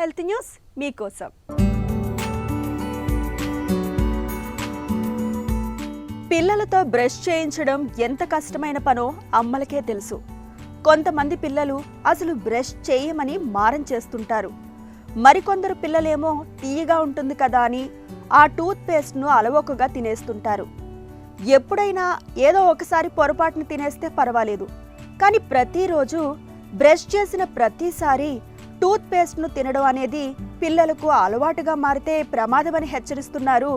Health news మీకోసం. పిల్లలతో brush చేయించడం ఎంత కష్టమైన పనో అమ్మలకే తెలుసు. కొంతమంది పిల్లలు అసలు బ్రష్ చేయమని మారం చేస్తుంటారు. మరికొందరు పిల్లలేమో తీయగా ఉంటుంది కదా అని ఆ టూత్ పేస్ట్ను అలవోకగా తినేస్తుంటారు. ఎప్పుడైనా ఏదో ఒకసారి పొరపాటును తినేస్తే పర్వాలేదు, కానీ ప్రతిరోజు బ్రష్ చేసిన ప్రతిసారి టూత్ పేస్ట్ను తినడం అనేది పిల్లలకు అలవాటుగా మారితే ప్రమాదమని హెచ్చరిస్తున్నారు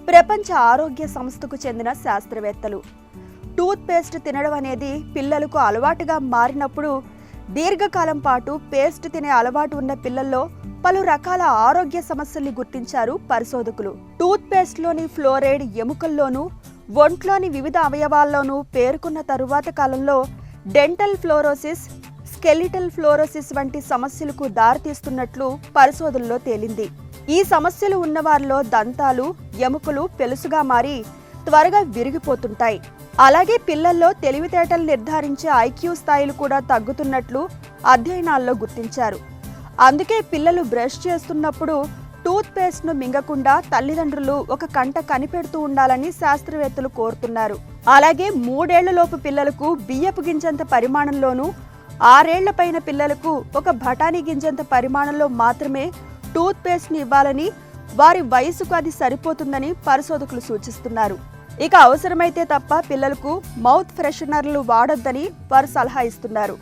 ప్రపంచ ఆరోగ్య సంస్థకు చెందిన శాస్త్రవేత్తలు. టూత్ పేస్ట్ తినడం అనేది పిల్లలకు అలవాటుగా మారినప్పుడు దీర్ఘకాలం పాటు పేస్ట్ తినే అలవాటు ఉన్న పిల్లల్లో పలు రకాల ఆరోగ్య సమస్యల్ని గుర్తించారు పరిశోధకులు. టూత్ పేస్ట్లోని ఫ్లోరైడ్ ఎముకల్లోనూ ఒంట్లోని వివిధ అవయవాల్లోనూ పేరుకున్న తరువాత కాలంలో డెంటల్ ఫ్లోరోసిస్, స్కెలిటల్ ఫ్లోరోసిస్ వంటి సమస్యలకు దారితీస్తున్నట్లు పరిశోధనలో తేలింది. ఈ సమస్యలు ఉన్నవారిలో దంతాలు, ఎముకలు పెలుసుగా మారి త్వరగా విరిగిపోతుంటాయి. అలాగే పిల్లల్లో తెలివితేటలు నిర్ధారించే ఐక్యూ స్థాయిలు కూడా తగ్గుతున్నట్లు అధ్యయనాల్లో గుర్తించారు. అందుకే పిల్లలు బ్రష్ చేస్తున్నప్పుడు టూత్ పేస్ట్ను మింగకుండా తల్లిదండ్రులు ఒక కంట కనిపెడుతూ ఉండాలని శాస్త్రవేత్తలు కోరుతున్నారు. అలాగే 3 ఏళ్లలోపు పిల్లలకు బియ్యపు గింజంత పరిమాణంలోనూ, 6 ఏళ్ల పైన పిల్లలకు ఒక బఠానీ గింజంత పరిమాణంలో మాత్రమే టూత్ పేస్ట్ని ఇవ్వాలని, వారి వయసుకు అది సరిపోతుందని పరిశోధకులు సూచిస్తున్నారు. ఇక అవసరమైతే తప్ప పిల్లలకు మౌత్ ఫ్రెషనర్లు వాడొద్దని వారు సలహా ఇస్తున్నారు.